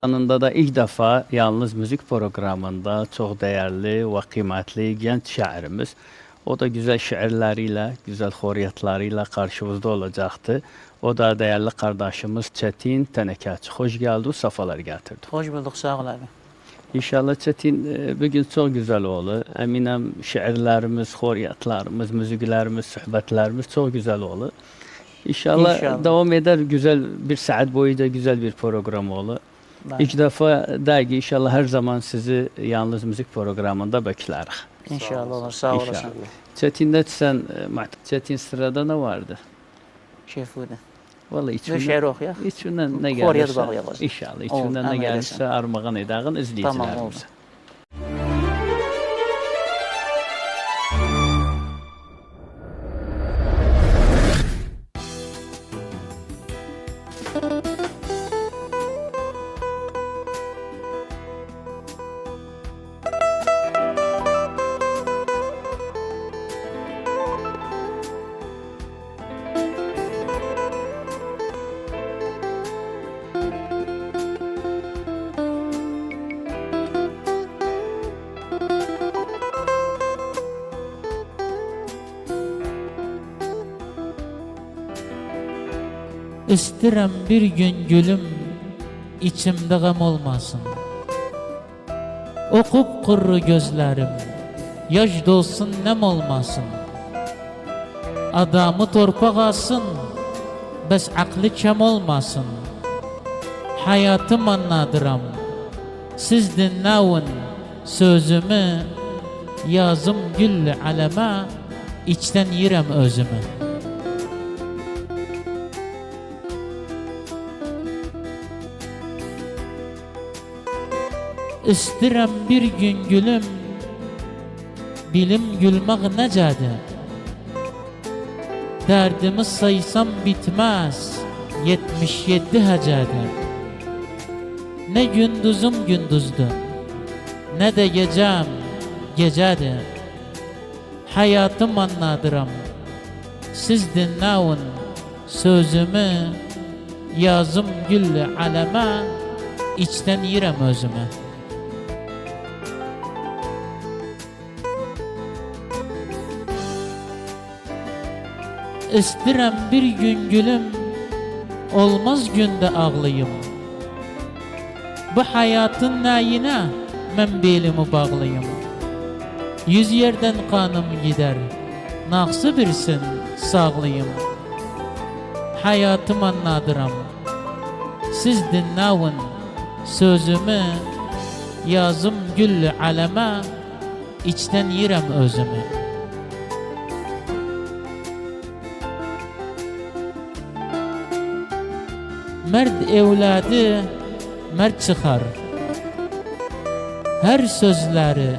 Yanında da ilk defa yalnız müzik programında çok değerli ve kıymetli genç şairimiz. O da güzel şiirleriyle, güzel horiyatlarıyla karşımızda olacaktı. O da değerli kardeşimiz Çetin Tenekeci. Hoş geldi, safalar getirdi. Hoş bulduk, sağ ol abi. İnşallah Çetin bugün çok güzel olur. Eminim şiirlerimiz, horiyatlarımız, müziklerimiz, sohbetlerimiz çok güzel olur. İnşallah, İnşallah. devam eder, güzel bir saat boyunca güzel bir program olur. İlk defa dergi inşallah her zaman sizi yalnız müzik programında bekleriz. İnşallah olur, sağ olasın. İnşallah. Çetin'de sen, Çetin sırada ne vardı? Şefude. Vallahi Bir şiir okuyak. içinden ne Koriyat gelirse, bağlayalım. inşallah Olur, içinden ne əməl gelirse edəsən. armağan edəğin Tamam, izleyicilerimize. oldu. İstirəm bir gün gülüm, içimdə qəm olmasın. O qupqurru gözlərim, yaş dolsun, nəm olmasın. Adamı torpaq alsın, bəs aqlı kəm olmasın. Hayatım anladıram, siz dinləvin sözümü. Yazım güllü aləmə, içdən yirəm özümü. İstirəm bir gün gülüm, bilim gülmək necədir? Dərdimi saysam bitməz, 77 həcədir. Nə gündüzüm gündüzdür, nə də gecəm gecədir. Hayatım anladıram, siz dinləvin sözümü. Yazım güllü aləmə, içdən yirəm özümü. İstirəm bir gün gülüm, olmaz gündə ağlayım. Bu hayatın nəyinə mən belimi bağlayım. 100 yerdən qanım gider, naqsı birsin sağlayım. Hayatım anladıram, siz dinləvin sözümü. Yazım güllü aləmə, içdən yirəm özümü. Mərd evladı mərd çıxar, hər sözləri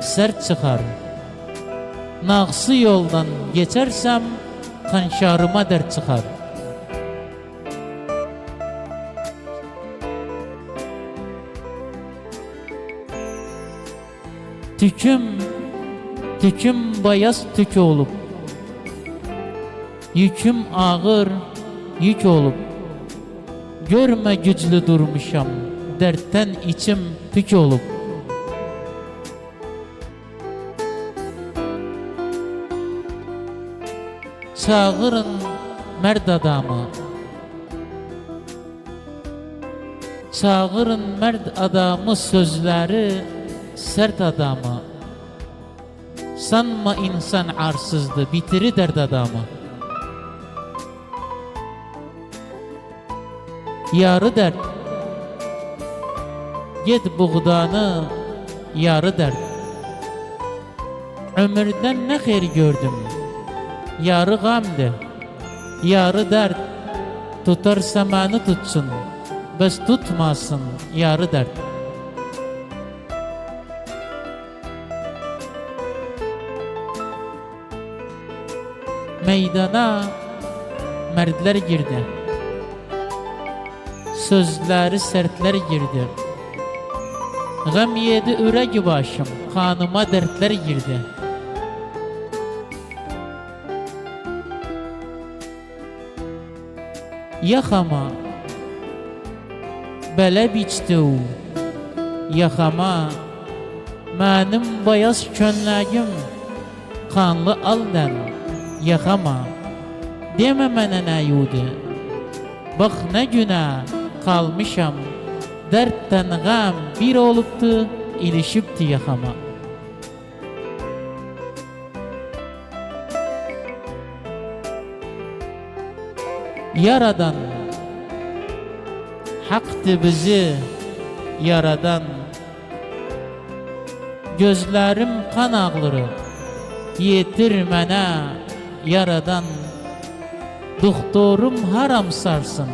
sərt çıxar. Nağsı yoldan geçərsəm, xanşarıma dərd çıxar. Tüküm bayaz tük olub, yüküm ağır yük olub. Görmə güclü durmuşam, dərddən içim tük olub. Çağırın mərd adamı, çağırın mərd adamı, sözləri sərt adamı. Sanma insan arsızdı, bitiri dərd adamı. Yarı dərd, get buğdanı, yarı dərd. Ömürdən nə xeyir gördüm, yarı qamdır, yarı dərd. Tutarsa məni tutsun, bəs tutmasın, yarı dərd. Meydana mərdlər girdi, sözləri sərtlər girdi. Gəm yedi ürək başım, xanıma dərdlər girdi. Yaxama Belə biçdi yaxama, mənim bayaz könləyim qanlı aldan yaxama. Demə mənə nə yudi, bax nə günə qalmışam, dərddən qəm bir olubdu, ilişibdi yaxama. Yaradan, haqqdır bizi yaradan, gözlərim qan ağları, yetir mənə yaradan. Doktorum haram sarsın,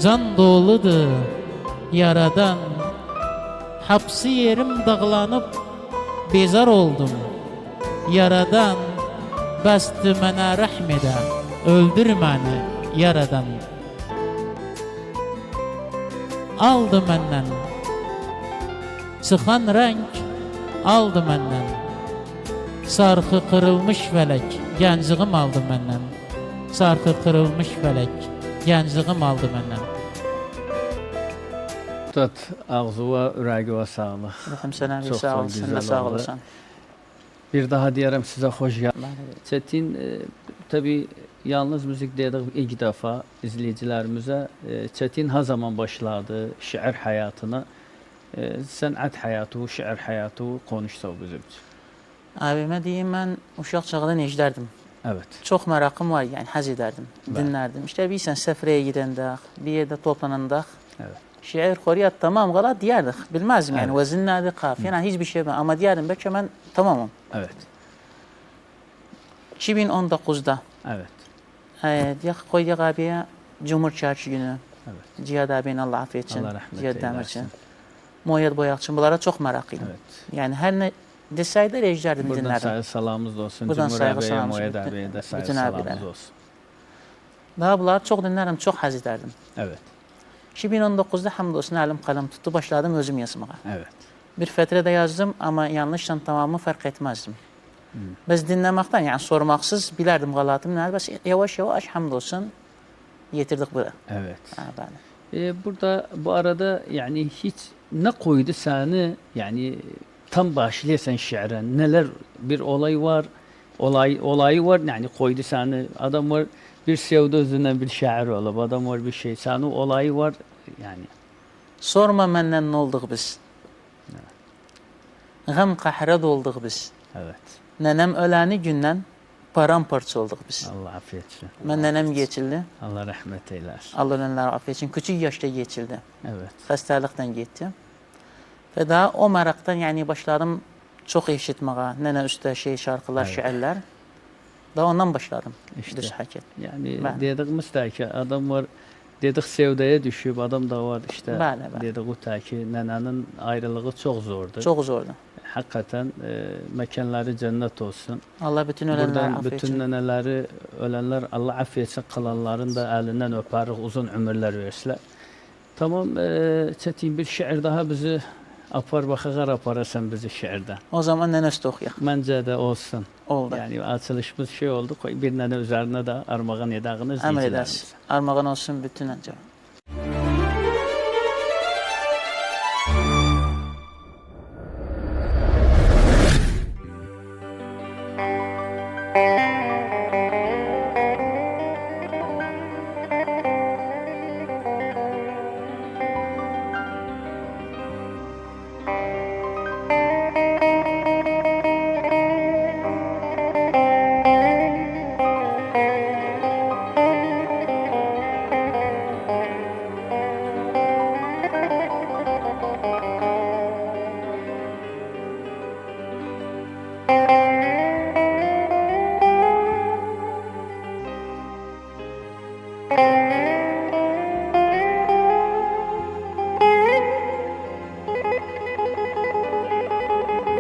can doludur yaradan. Hapsi yerim dağlanıb, bezar oldum yaradan. Bəsdi mənə rəhm edə, öldür məni yaradan. Aldı məndən çıxan rəng, aldı məndən. Sarxı qırılmış fələk, gəncliğim aldı məndən. Sarxı qırılmış fələk, gəncliğim aldı məndən. Üstad, ağzıva, ürəğivə sağlıq. Rəhəm sənə bir Çox sağ sağ ol, ol, sən də güzel sağ oldu. olasın. Bir daha deyərəm sizə xoş gəldiniz. Bəli. Çetin, tabii yalnız müzik dedik ilk defa izleyicilerimize. Çetin ha zaman başladı şiir hayatına? Sənət həyatı, şiir hayatı konuşsa bizim için. Abimə deyim, mən uşaq çağdan eşidərdim. Evet. Çox maraqım var, yəni həz edərdim, Bəli. dinlərdim. İşte bilirsən, səfrəyə gedəndə, bir yerdə toplanandaq, Evet. şiir, xoriyat tamam qala deyərdik. Bilməzdim yəni, Evet. vəzin nədir, qafiyə, yəni heç bir şey bilməm. Amma deyərdim, bəlkə mən tamamım. Evet. 2019'da Evet. deyək, Qoydiyaq abiyə Cumhur Çarşı günü, Evet. Cihad abinin Allah affı etsin, Allah rəhmət Cihad eyləsin. Dəmirçin, Muayyad Boyaqçın, bunlara çox maraqlıydım. Evet. Yəni, hər nə desəydə eşidərdim, Buradan dinlərdim. sayı salamımız olsun. Buradan Cumhur saygı abiyə, salamımız Muayyad bütün- abiyə də sayı bütün salamımız abilərə. olsun. Daha bunları çox dinlərdim, çox həz edərdim. Evet. 2019'da hamdolsun əlim qaləm tutdu, başladım özüm yazmağa. Evet. Bir fətrədə yazdım, amma yanlışla tamamı fərq etməzdim. Biz dinləməkdən, yəni sormaqsız bilərdim qalatım nədir, bəs yavaş-yavaş hamdolsun yetirdik bura. Evet. Ha, bəli. Burada bu arada yani hiç ne koydu seni yani tam başlayasan şiire neler bir olay var olayı var yani koydu seni adam var bir sevdi özünden bir şair olup adam var bir şey seni olayı var yani Sorma məndən nə olduq biz. Qəm qəhrət olduq biz. evet Nənəm öləni gündən paramparça olduq biz. Allah afiyet olsun. Mən nənəm geçildi. Allah rahmet eylesin. Allah ölənlərə afiyet etsin. Küçük yaşda geçildi. Evet. Xəstəlikdən getdi. Və daha o maraqdan yəni başladım çox eşitməyə. Nənə üstə şarkılar, Evet. şiirlər. Daha ondan başladım. İşte. Düz hərəkət. Yani Ben- dediğimiz da ki adam var dedik sevdaya düşüp adam da var işte Bəli, bəli. dedik da ki nenenin ayrılığı çok zordu. Çox zordu. Hakikaten mekanları cennet olsun. Allah bütün ölənlərə Buradan afiyet bütün etsin. neneleri, ölenler Allah affetsin, kalanların da elinden öperik, uzun ömürler versinler. Tamam, Çetin bir şiir daha bizi apar bakar aparasan bizi şiirden. O zaman nənə üstə oxuyaq. Bence de olsun. Oldu. Yani açılışımız şey oldu, koy bir nene üzerine de armağan edağınız Əmr edərsiz. izleyicilerimize. Armağan olsun bütün əncə.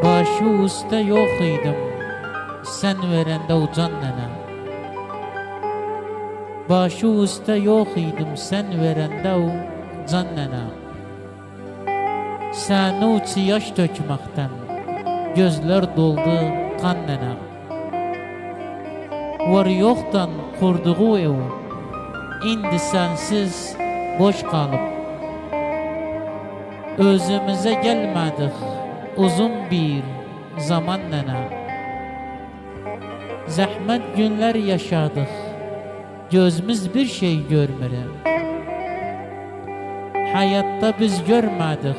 Başı üstə yox idim, sən verəndə ucan nənə. Başı üstə yox idim, sən verəndə ucan nənə. Səni uçu yaş tökməkdən, gözlər doldu qan nənə. Var yoxdan qurduğu ev, indi sənsiz boş qalıb. Özümüze gelmedik uzun bir zaman nene. Zahmet günler yaşadık, gözümüz bir şey görmür. Hayatta biz görmedik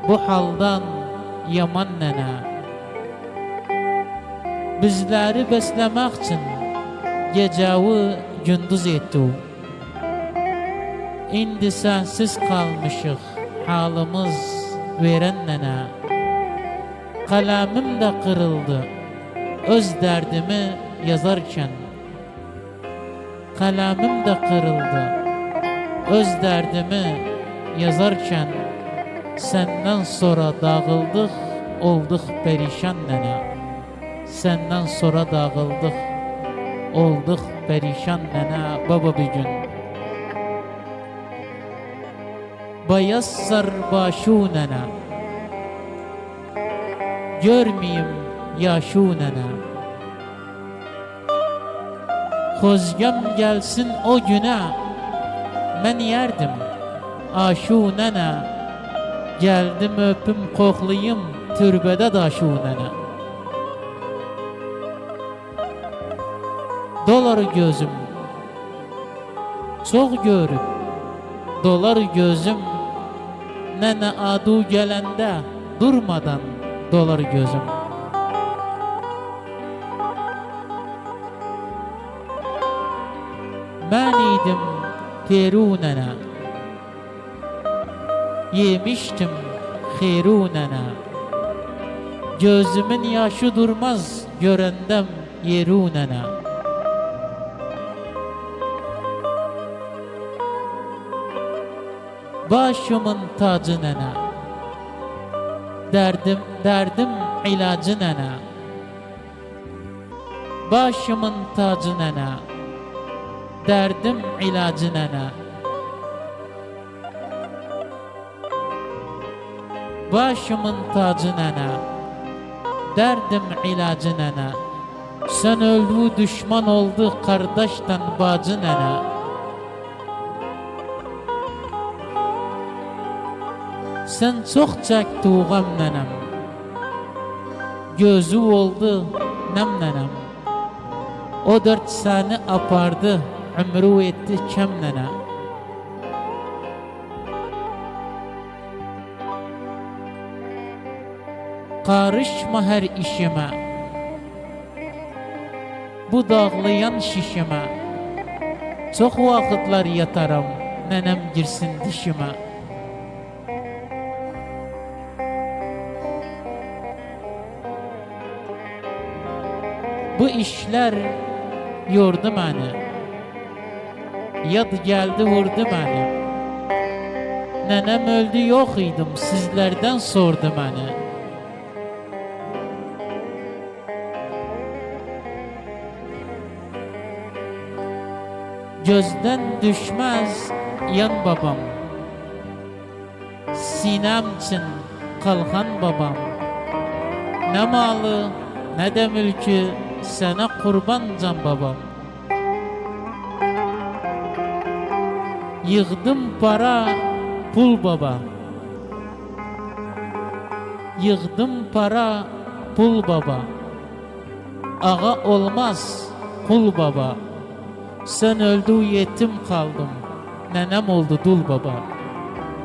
bu haldan yaman nene. Bizleri beslemek için geceyi gündüz etti. İndi sensiz kalmışık halimiz veren nene. Kalemim de kırıldı öz derdimi yazarken. Kalemim de kırıldı öz derdimi yazarken. Senden sonra dağıldık, olduk perişan nene. Senden sonra dağıldık, olduk perişan nene. Baba bir gün bayassar başu nene, görmeyeyim yaşu nene. Xozgam gelsin o güne, ben yerdim aşu nene. Geldim öpüm koklayayım türbede daşu nene. Dolar gözüm çok görüp dolar gözüm. Nene adu gelende durmadan dolar gözüm. Ben idim teru nene, yemiştim xeru nene. Gözümün yaşı durmaz görendem yeru nene. Başımın tacı nene, derdim ilacı nene. Başımın tacı nene, derdim ilacı nene. Başımın tacı nene, derdim ilacı nene. Sen öldü düşman oldu kardeşten bacı nene. Sen çok çektuğum nenem, gözü oldu nem nenem. O 4 sene apardı, ömrü etti kem nene. Karışma her işime, bu dağlayan şişime. Çok vakitler yatarım, nenem girsin dişime. Bu işler yordu beni, yad geldi vurdu beni. Nenem öldü yok idim, sizlerden sordu beni. Gözden düşmez yan babam, sinem için kalkan babam. Ne malı ne de mülkü sana kurban can babam. Yığdım para pul baba, yığdım para pul baba. Ağa olmaz kul baba. Sen öldü yetim kaldım, nenem oldu dul baba.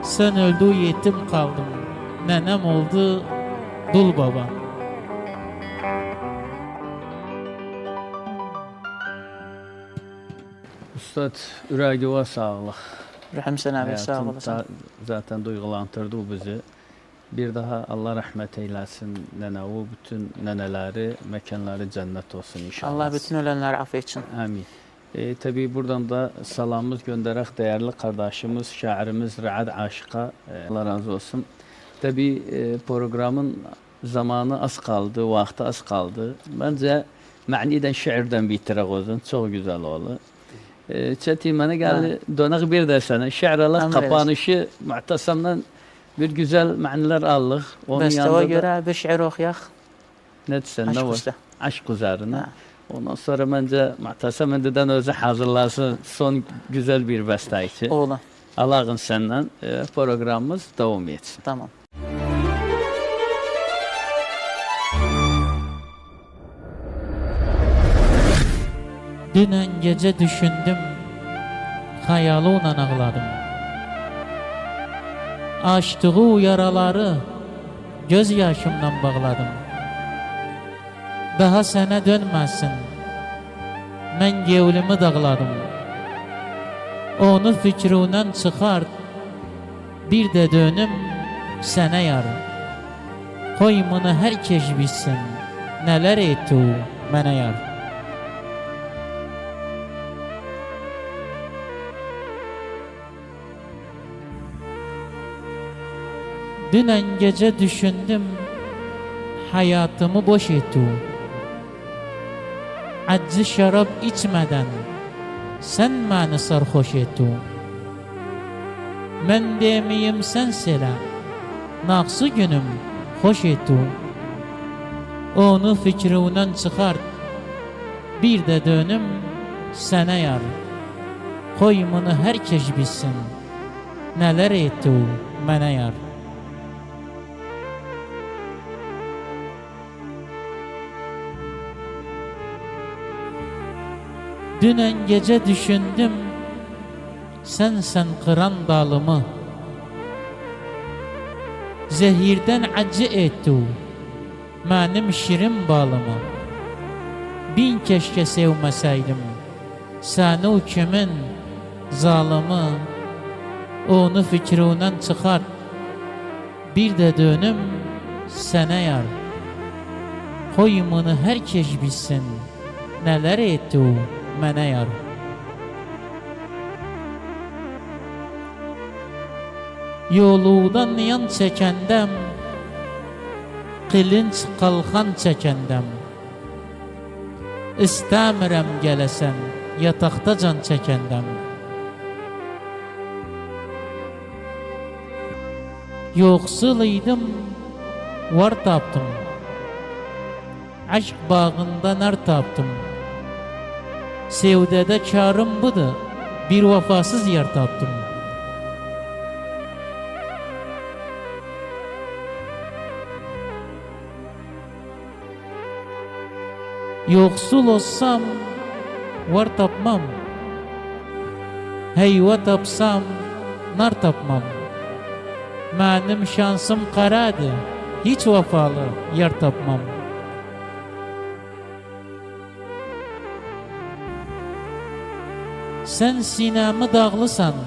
Sen öldü yetim kaldım, nenem oldu dul baba. Ustad, ürəğinə sağlıq. Rəhmsən abi, sağ olasın. Zaten duyğulandırdı o bizi. Bir daha Allah rəhmət eyləsin nənə, o bütün nənələri, məkanları cənnət olsun inşallah. Allah bütün ölenleri affı etsin. Amin. Tabii buradan da salamımız gönderək değerli kardeşimiz, şairimiz Rəad Aşıqa. Allah razı olsun. Tabii programın zamanı az kaldı, vakti az kaldı. Bence mənidən şiirdən bitirək o zaman. Çok güzel oldu. Çetin mənə gəldi, dönək bir də sənə. Şiirələr kapanışı Mu'tasamdan bir güzel məniler aldıq. Bəstəvə görə bir şiir oxuyaq. Ne desən, ne var? Aşk üzerine. Ondan sonra bence Mu'tasam önceden özü hazırlasın son güzel bir bestayçı. Oğlan. Alağın səndən proqramımız davam etsin. Tamam. Dünən gecə düşündüm, xəyalı ağladım. Açdığı yaraları göz yaşımdan bağladım. Daha sənə dönməsin, mən gevlimi dağladım. Onu fikrindən çıxart, bir də dönüm sənə yar. Qoy bunu hər kəs bilsin, nələr etdi o mənə yar. Dünən gecə düşündüm, həyatımı boş etdi o. Acı şərab içmədən sən məni sarxoş etdi o. Mən deməyim sən sələ, nağsı günüm xoş etdi o. Onu fikrindən çıxart, bir də dönüm sənə yar. Qoy bunu hər kəs bilsin, nələr etdi o mənə yar. Dünən gecə düşündüm, sən qıran dalımı. Zəhirdən acı etdi o, mənim şirin balımı. Bin keşke sevməsəydim, səni o kimin zalımı. Onu fikrindən çıxart, bir də dönüm sənə yar. Qoy bunu hər kəs bilsin, nələr etdi o mənə yar. Yoludan yan çəkəndəm, qılınc qalxan çəkəndəm. İstəmirəm gələsən, yataqda can çəkəndəm. Yoxsul idim, var tapdım. Aşk bağında nar tapdım. Sevdədə karım budur, bir vəfasız yer tapdım. Yoxsul olsam, var tapmam. Heyva tapsam, nar tapmam. Mənim şansım qaradır, hiç vəfalı yer tapmam. Sən sinəmi dağlısan,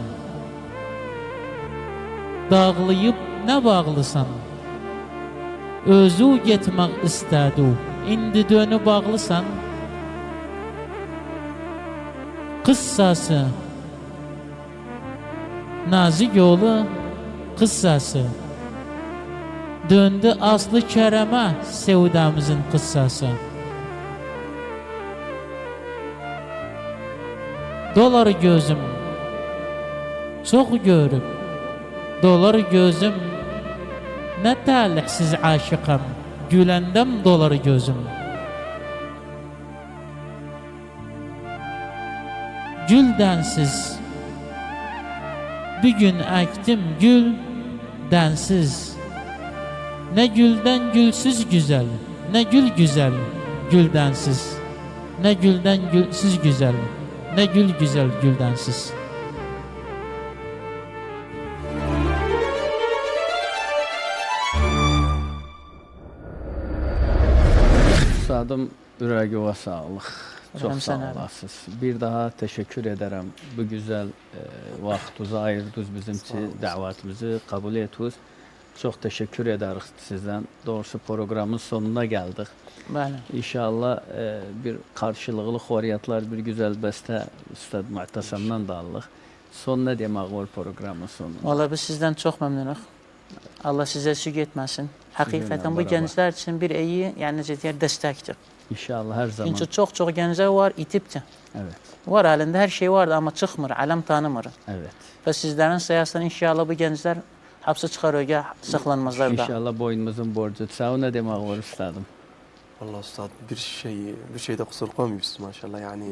dağlayıb nə bağlısan. Özü getmək istədi, indi dönüb bağlısan. Qıssası, nazik yolu qıssası. Döndü aslı kərəmə sevdamızın qıssası. Dolar gözüm çox görüb, dolar gözüm nə talihsiz aşıqam, güləndəm dolar gözüm. Gül dənsiz, bugün əkdim gül dənsiz. Nə güldən gülsüz güzel, nə gül güzel güldənsiz. Nə güldən gülsüz güzel, nə gül güzel güldənsiz. Üstadım, ürəyinə sağlıq. Çox sağ sənə. olasınız. Bir daha teşekkür ederim. Bu güzel vaxtınızı ayırdınız bizim için, dəvətimizi kabul etdiniz. Çok teşekkür ederiz sizden. Doğrusu programın sonuna geldik. Bəli. İnşallah bir karşılıklı xoriyyatlar, bir güzel bəstə Üstad Muhtəsəmdən da alırıq. Son nə demək olur programın sonunda? Valla biz sizdən çox məmnunuq. Allah sizə süq etməsin. Həqiqətən bu beraber. gənclər üçün bir iyi, yəni necə deyər, dəstəkdir. İnşallah her zaman. Çünki çox gənclər var, itibdir. Evet, Var əlində hər şey vardı, amma çıxmır, ələm tanımır. evet. Və sizlərin sayəsində inşallah bu gənclər hapse çıxar ögə, saxlanmazlar da. İnşallah boynumuzun borcu. Sağ ol, nə demək olur üstadım? والله أستاذ bir şeyde kusur koymuyorsunuz maşallah yani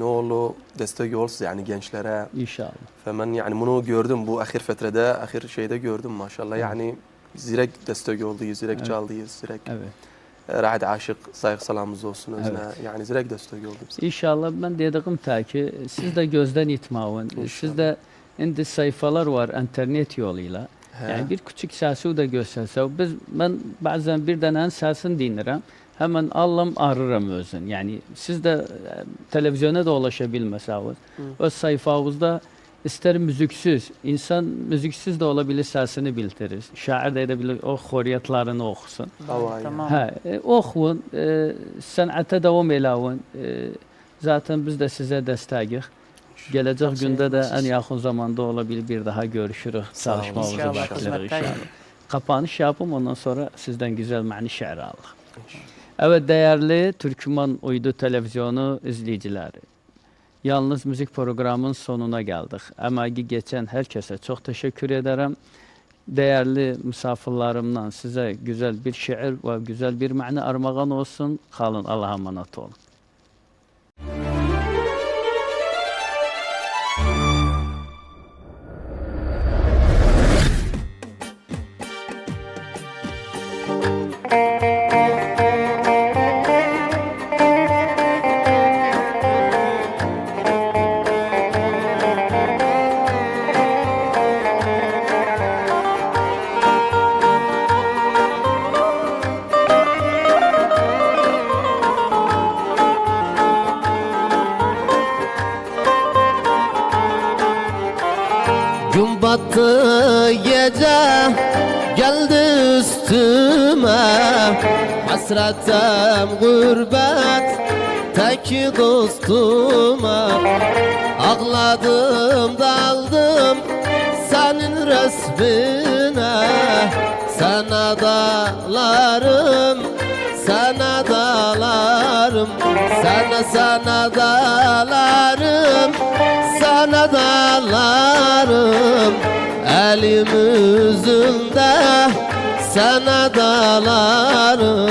نولو destek olsun yani gençlere. İnşallah. Femen yani bunu gördüm bu ahir fetrede, ahir şeyde gördüm maşallah. Yani zirek destek oldu, zirek çaldı, zirek. Evet. Rahat aşık, saygı salamımız olsun özüne. Yani zirek destek oldu bize. İnşallah ben dediğim ta ki siz de gözden itmavun. Sizde indi sayfalar var internet yoluyla. Yani bir küçük sesi de gösterse. Ben bazen birden en sesini dinlerim. Hemen Allah'ım ararım özün. Yani siz de televizyona da ulaşabilmesiniz. O sayfanızda ister müziksiz, insan müziksiz de olabilir sesini bildirir. Şair de edebilir, o horiyatlarını okusun. Tamam. Okuyun, sanata devam edin. Zaten biz de size desteğiz. Gelecek günde de en yakın zamanda olabilir bir daha görüşürüz. Çalışmamızı başlarız inşallah. Kapanış yapım ondan sonra sizden güzel mani şiir aldık. Evet değerli Türkmen Uydu Televizyonu izleyicileri. Yalnız müzik programının sonuna geldik. Emeği geçen herkese çok teşekkür ederim. Değerli misafirlerimden size güzel bir şiir ve güzel bir mani armağan olsun. Kalın Allah'a emanet olun. Gün battı gece geldi üstüme, hasretim gurbet tek dostuma. Ağladım daldım senin resmine, sana dalarım, sana dalarım, sana dalarım, sana dalarım. Elim yüzünde sana dalarım.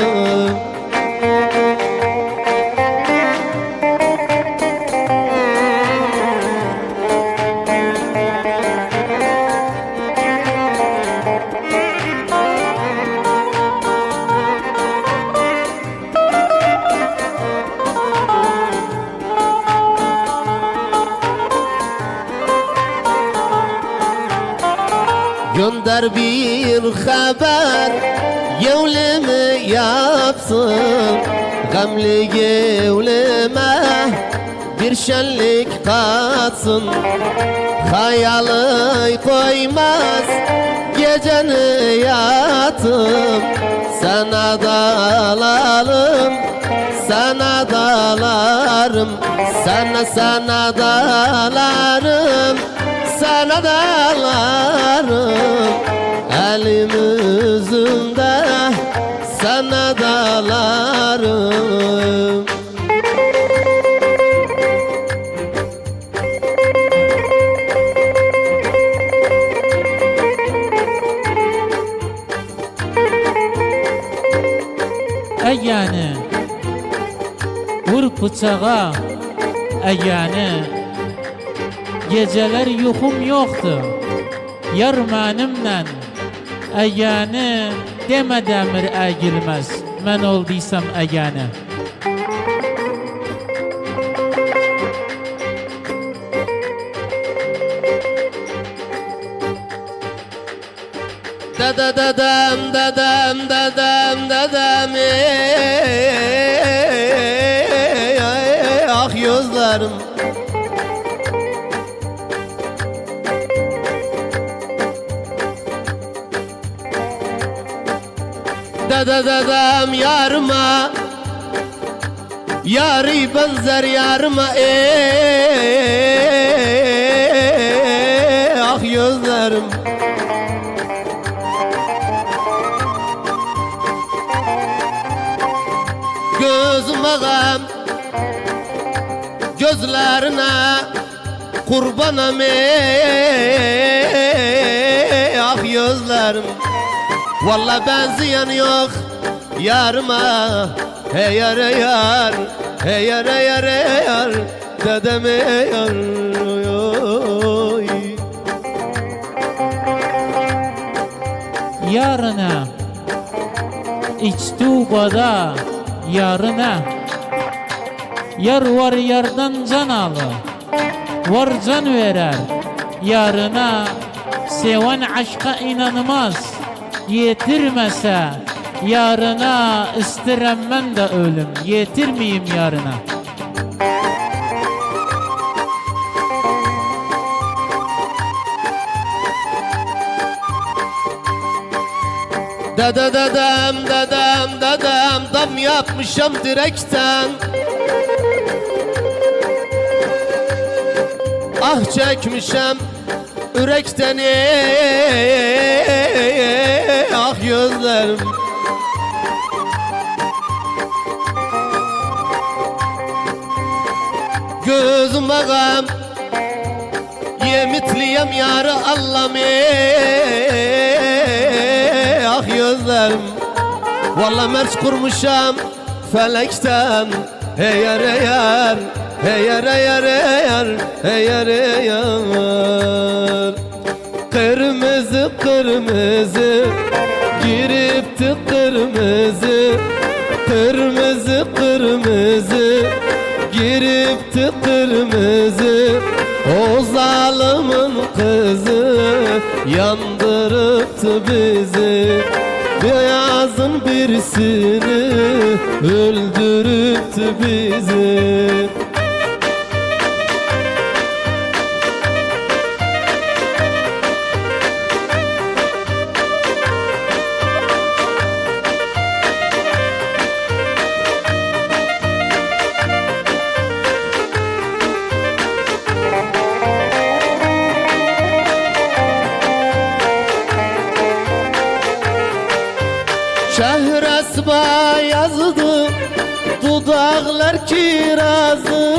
Gönder bir haber, yevlimi yapsın. Gamli yevlime bir şenlik katsın. Hayalı koymaz geceni yatım. Sana dalarım, sana dalarım, sana dalarım, sana dalarım. Elim yüzünde sana dalarım. Eyyane vur bıçağa, eyyane geceler yuxum yoktu yar mənimlə. Eyyane deme demir əgilməz, mən olduysam eyyane. Dedem, dedem, dedem, dedem, ah gözlerim. Dedem yarıma, yari benzer yarıma, ah gözlerim. Gözüme gam, gözlerine kurbanım, ah gözlerim. Vallahi benzeyen yok yarıma, hey yar hey yar, hey yar hey yar hey yar, dedeme yar oy. Yarına İçtubada yarına yar var yardan can alı var can verer yarına seven aşka inanmaz yetirmese yarına istirem ben de ölüm yetirmeyeyim yarına. Dedem dam yapmışam direkten. Ah çekmişem ürekten ah gözlerim. Gözüm ağam yemitliyem yarı Allah'ım ah gözlerim. Vallahi merç kurmuşam felekten eğer eğer eğer eğer eğer eğer eğer kırmızı kırmızı giripti kırmızı kırmızı kırmızı giripti kırmızı o zalimin kızı yandırıptı bizi beyazın birisini öldürüptü bizi. Şehresba yazdı dudaklar kirazı.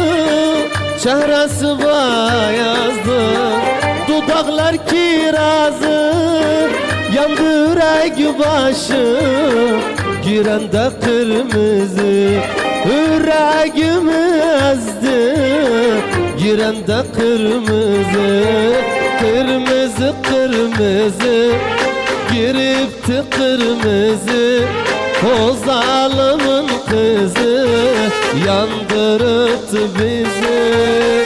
Şehresba yazdı dudaklar kirazı. Yandı yürek başı girende kırmızı. Yüreğimi ezdi girende kırmızı. Kırmızı kırmızı giripti kırmızı o zalimin kızı yandırıptı bizi.